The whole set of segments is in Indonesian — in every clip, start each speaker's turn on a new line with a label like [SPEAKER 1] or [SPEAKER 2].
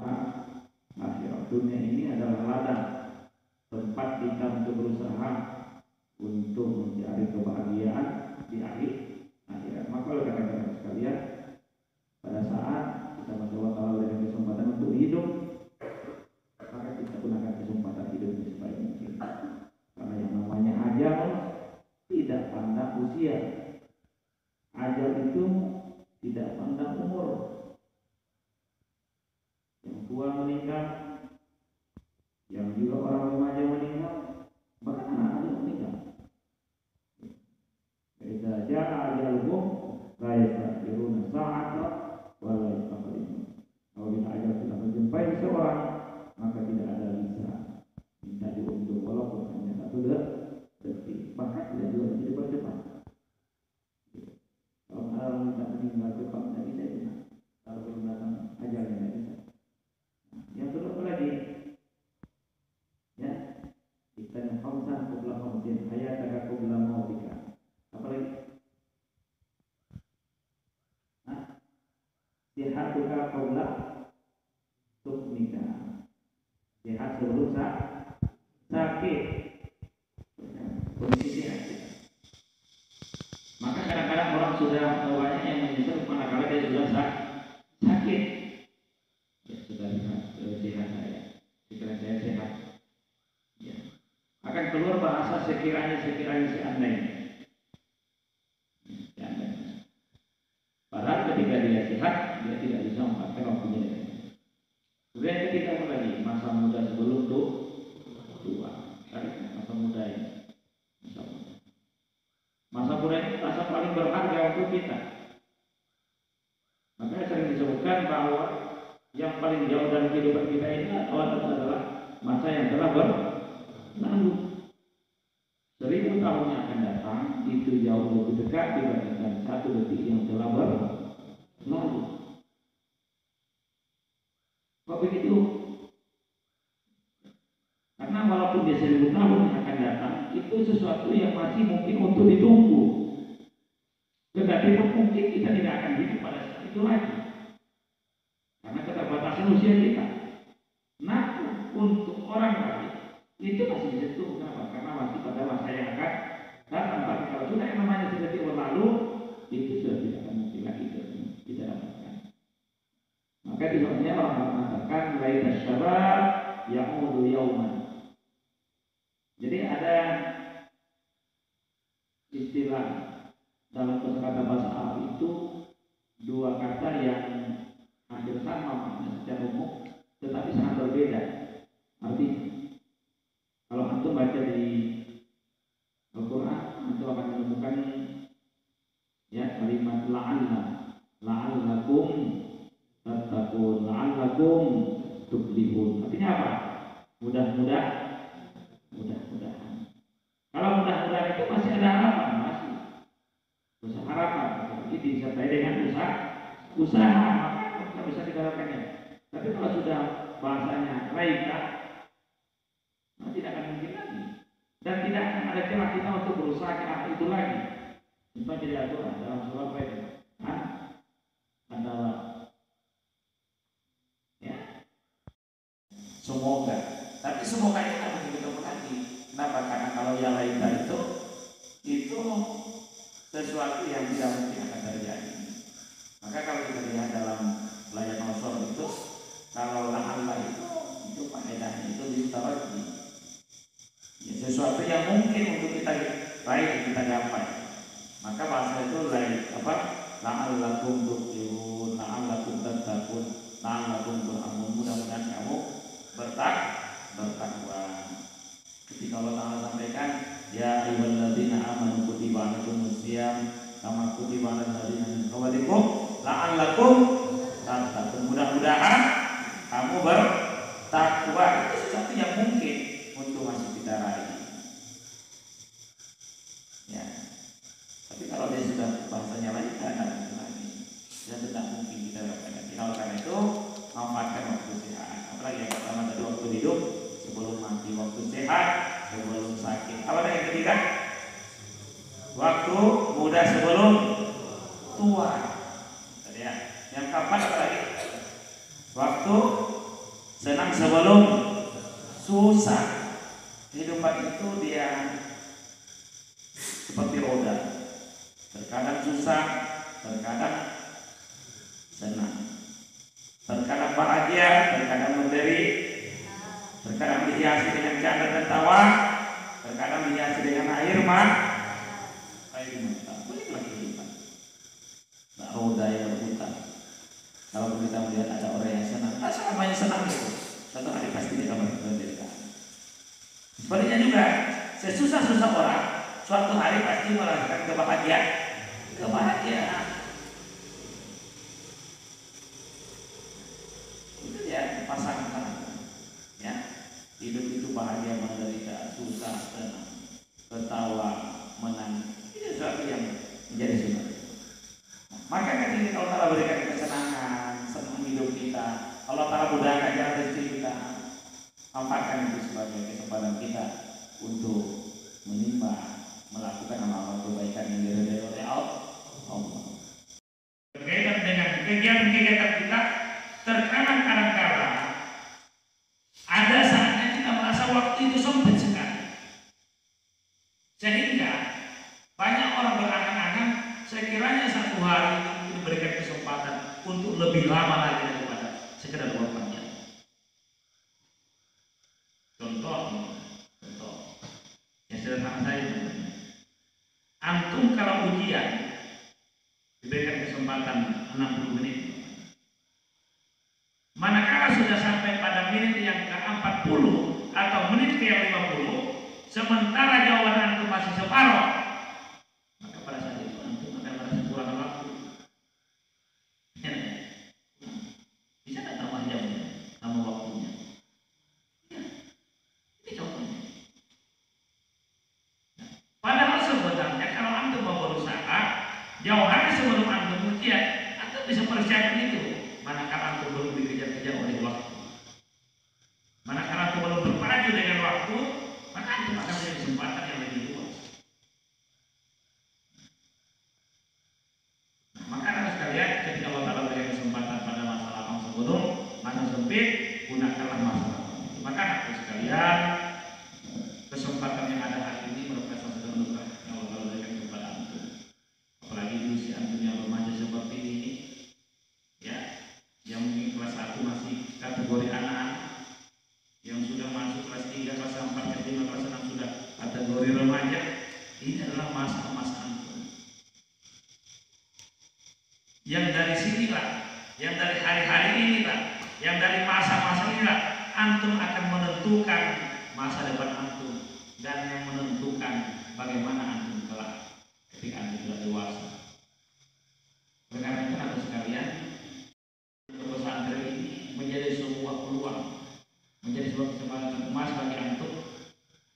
[SPEAKER 1] akhirat. Dunia ini adalah ladang tempat kita untuk berusaha untuk mencari kebahagiaan di akhirat. Maka oleh karena sekalian, pada saat kita mencoba Allah dengan kesempatan untuk hidup, maka kita gunakan kesempatan hidup ini sebaik mungkin. Karena yang namanya ajal tidak pandang usia. Ajal itu tidak pandang umur. Yang tua meninggal, yang juga orang remaja meninggal, bahkan anak-anak meninggal. Idza jaa ajaluhum la yasta'khiruna sa'atan wa la yastaqdimun. Apabila ajal sudah menjumpai seseorang, maka tidak ada bisa minta diundur walaupun hanya 1 detik. Bahkan tidak juga bisa dipercepat. Kalau orang minta meninggal cepat tidak bisa itu. Kalau belum datang ajalnya tidak bisa. Yang kedua apa lagi? Ya, kita yang khamsan qabla khamsin, hayataka qabla mautika. Apa lagi? Sihatuka qabla sukmika. Sehat sebelum sakit. Kondisi sehat. Maka kadang-kadang orang sudah banyak yang menyesal manakala dia sudah sakit. Ya, sudah sehat saya. Pikiran saya sehat. Ya. Akan keluar bahasa sekiranya seandainya. Padahal ketika dia sehat, dia tidak bisa memakai waktunya. Kemudian yang ketiga apa lagi? Masa muda sebelum tua. Masa muda ini. Masa muda ini masa paling berharga untuk kita. Makanya sering disebutkan bahwa yang paling jauh dalam kehidupan kita ini adalah masa yang telah berlalu. 1000 tahun yang akan datang itu jauh lebih dekat dibandingkan 1 detik yang telah berlalu. Kok begitu? Karena walaupun dia 1000 tahun yang akan datang, itu sesuatu yang masih mungkin untuk ditunggu. Tetapi mungkin kita tidak akan hidup pada saat itu lagi. Karena keterbatasan usia kita. Nah, untuk orang lain itu masih bisa tunggu. Kenapa? Karena masih pada masa yang akan datang. Tapi kalau sudah yang namanya sudah berlalu, itu sudah tidak akan mungkin lagi kita dapatkan. Maka tidaknya orang mengatakan laita syabab ya'udu yauman. Jadi ada istilah dalam kosakata bahasa Arab itu 2 kata yang hampir sama makna secara umum, tetapi sangat berbeda. Artinya, kalau antum baca di Al-Quran, antum akan menemukan ya kalimat la'allakum tattaqun, la'allakum tuflihun. Artinya apa? Mudah-mudahan. Kalau mudah-mudahan itu masih ada harapan, masih usaha harapan. Jadi disertai dengan usaha, maka bisa diharapkannya. Tapi kalau sudah bahasanya laika, tidak akan mungkin lagi. Dan tidak akan ada celah kita untuk berusaha ke arah itu lagi. Contoh jadi aturan dalam surah apa itu? Adalah ya, semoga. Tapi semoga itu tidak mungkin ketemu lagi. Kenapa? Karena kalau yang laika itu sesuatu yang tidak mungkin akan terjadi. Maka kalau kita lihat dalam layar nosor itu, kalau Allah itu faedahnya itu ditaruh ya, sesuatu yang mungkin untuk kita raih, kita gapai. Maka bahasa itu lain apa? La'allakum tuflihun, la'allakum tattaqun, la'allakum turhamun. Mudah-mudahan kamu bertakwa. Ketika Allah Ta'ala sampaikan, ya ayyuhalladzina amanu kutiba alaikumus syiyam kama kutiba alal ladzina min qablikum la'allakum tattaqun. Mudah-mudahan kamu bertakwa. Itu sesuatu yang mungkin untuk masih kita raih. Ya. Tapi kalau dia sudah bahasanya lain, tidak mungkin lagi. Dan tidak mungkin kita lakukan. Oleh karena itu, manfaatkan waktu sehat. Apalagi yang pertama tadi waktu hidup sebelum mati, waktu sehat sebelum sakit. Apa yang ketiga? Waktu muda sebelum tua. Tadi ya. Yang keempat apa lagi? Waktu sebelum susah. Kehidupan itu dia seperti roda, terkadang susah, terkadang senang, terkadang bahagia, terkadang menderita, terkadang dihiasi dengan canda dan tawa, terkadang dihiasi dengan air mata. Begitulah kehidupan. Nah, roda yang berputar. Kalau kita melihat ada orang yang senang, namanya senang itu, suatu hari pasti dia akan menderita. Sebaliknya juga, sesusah-susah orang, suatu hari pasti merasakan kebahagiaan. Itu ya pasangan. Ya, hidup itu bahagia, menderita, susah, senang, ketawa, menangis. Itu sesuatu yang menjadi sunnah. Maka ketika Allah Ta'ala berikan kesenangan, senang hidup kita, Allah Ta'ala mudahkan jalan rezeki kita, manfaatkan itu sebagai kesempatan kita untuk menimba, melakukan amal-amal kebaikan yang diridhai oleh Allah. Berkaitan dengan kegiatan-kegiatan kita, terkadang kadang-kala ada saatnya kita merasa waktu itu sempit sekali, sehingga banyak orang berangan-angan sekiranya satu hari itu diberikan kesempatan untuk lebih lama lagi daripada sekedar waktu. Contoh yang sederhana saja. Antum kalau ujian diberikan kesempatan 60 menit, manakala sudah sampai pada menit yang ke-40 atau menit ke-50, sementara jawaban antum masih separuh, maka pada saat itu antum akan merasa kurang waktu. Bisa tak tambah jamnya, tambah waktunya? Ini contohnya. Padahal sebenarnya kalau antum mau berusaha, jauh hari sebelum antum ujian, antum bisa persiapkan itu. Manakala antum belum dikejar-kejar oleh waktu, manakala antum belum berpacu dengan waktu, maka antum akan punya kesempatan yang lebih luas. Maka harus sekalian, ketika Allah Ta'ala berikan kesempatan pada masa lapang sebelum masa sempit, gunakanlah masa lapang. Maka harus sekalian, kesempatan yang ada hari ini merupakan satu anugerah yang Allah Ta'ala berikan kepada antum. Apalagi di usia antum yang remaja seperti ini, ya, yang mungkin kelas 1 masih kategori anak-anak, yang sudah masuk kelas 3, kelas 4, kelas 5, kelas 6 sudah kategori remaja. Ini adalah masa-masa antum yang dari sinilah, yang dari hari-hari inilah, yang dari masa-masa inilah antum akan menentukan masa depan antum dan yang menentukan bagaimana antum kelak ketika antum sudah dewasa. Karena itu antum sekalian, pesantren ini menjadi sebuah peluang, menjadi sebuah kesempatan emas bagi antum.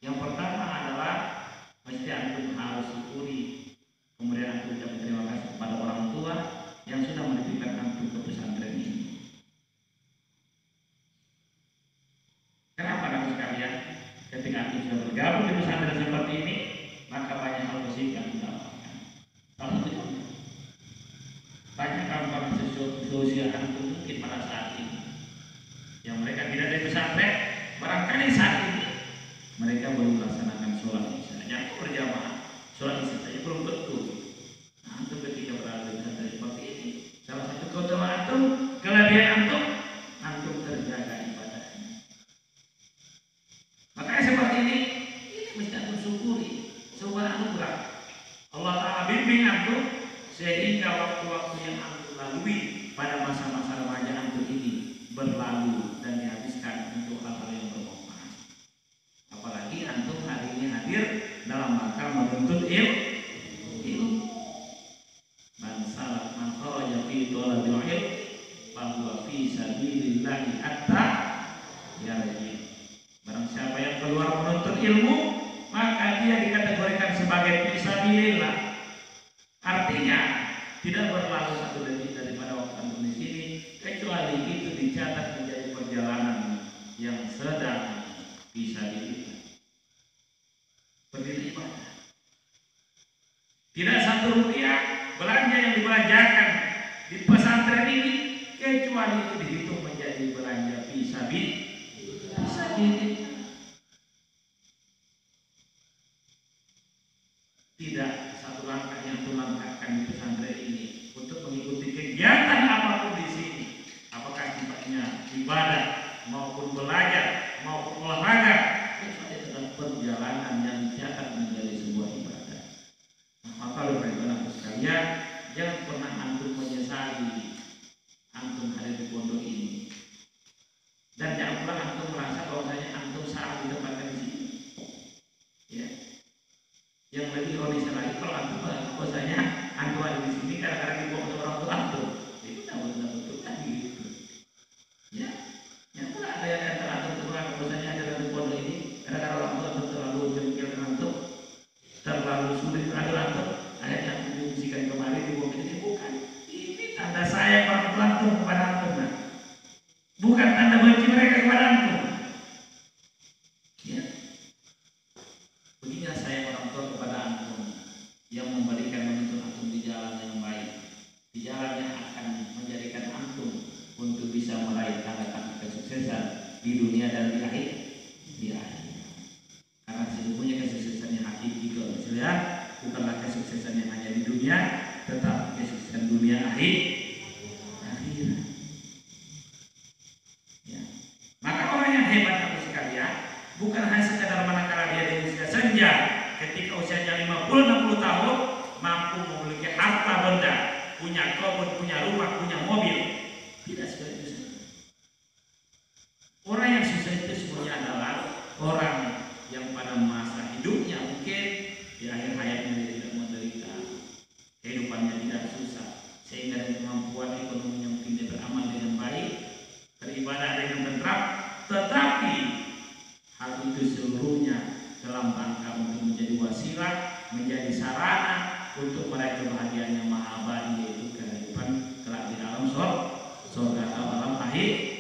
[SPEAKER 1] Yang pertama adalah mesti antum harus syukuri, kemudian antum ucap terima kasih kepada orang tua yang sudah menitipkan antum ke pesantren ini. Kenapa antum sekalian? Ketika antum sudah bergabung di pesantren seperti ini, maka banyak hal positif yang kita dapatkan. Salah satu contoh, banyak kawan-kawan sosial antum mungkin pada saat ini yang mereka tidak dari pesantren, barangkali saat ini mereka belum melaksanakan sholat isya, yang berjamaah sholat isya saja belum betul. Nah, antum ketika berada di pesantren seperti ini, salah satu keutamaan antum, kelebihan antum terjaga ibadahnya. Makanya seperti ini mesti antum syukuri sebuah anugerah. Allah Ta'ala bimbing antum sehingga waktu-waktu yang antum lalui pada masa-masa remaja antum ini berlalu dan dihabiskan untuk hal-hal yang bermanfaat. Apalagi antum hari ini hadir dalam rangka menuntut ilmu. Man kharaja fi thalabil ilm fa huwa fi sabilillah hatta yarji. Barang siapa yang keluar menuntut ilmu, maka dia dikategorikan sebagai fi sabilillah. Artinya tidak berlalu satu detik daripada waktu antum di sini kecuali itu dicatat menjadi perjalanan yang sedang bisa dilihat. Berdiri ibadah. Tidak satu rupiah belanja yang dibelanjakan di pesantren ini kecuali itu dihitung menjadi belanja fisabilillah. sini. Tidak satu langkah yang tulangkahkan di pesantren ini untuk mengikuti kegiatan apapun di sini, apakah sifatnya ibadah maupun belajar maupun olahraga, kecuali tetap perjalanan yang dicatat menjadi sebuah ibadah. Maka Bapak-Ibu sekalian, jangan pernah antum menyesali antum hadir di pondok ini, dan jangan pernah antum merasa bahwasanya antum salah ditempatkan di sini. Ya. Yang lebih ironis lagi kalau antum bahwasanya antum ada di sini karena dibawa oleh orang tua antum, itu tidak betul lagi gitu. Ya, yang pula ada yang antara antum terang bahwasanya ada di pondok ini karena orang tua antum terlalu jengkel dengan antum, terlalu sulit dengan antum, akhirnya antum dibisikan kemarin dibawa ke sini. Bukan, ini tanda sayang orang tua antum kepada antum, nah. Bukan tanda benci mereka kepada antum. Ya. Beginilah sayang orang tua kepada antum yang memberikan menuntun antum di jalan yang baik, di jalan yang akan menjadikan antum untuk bisa meraih tanda-tanda kesuksesan di dunia dan di akhir. Karena sesungguhnya kesuksesan yang hakiki bukanlah kesuksesan yang hanya di dunia, tetapi kesuksesan dunia akhirat. Ya. Maka orang yang hebat Bapak sekalian bukan hanya sekadar manakala dia di usia senja, ketika usianya 50-60 tahun mampu memiliki harta benda, punya kebun, punya rumah, punya mobil. Tidak seperti itu. Orang yang sukses itu semuanya adalah orang yang pada masa hidupnya mungkin di akhir hayatnya dia tidak menderita, kehidupannya tidak susah, sehingga dengan kemampuan ekonominya mungkin dia beramal dengan baik, beribadah dengan tentram, tetapi hal itu seluruhnya dalam rangka untuk menjadi wasilah, menjadi sarana untuk meraih kebahagiaan yang maha abadi, yaitu kehidupan kelak di alam surga atau alam akhir.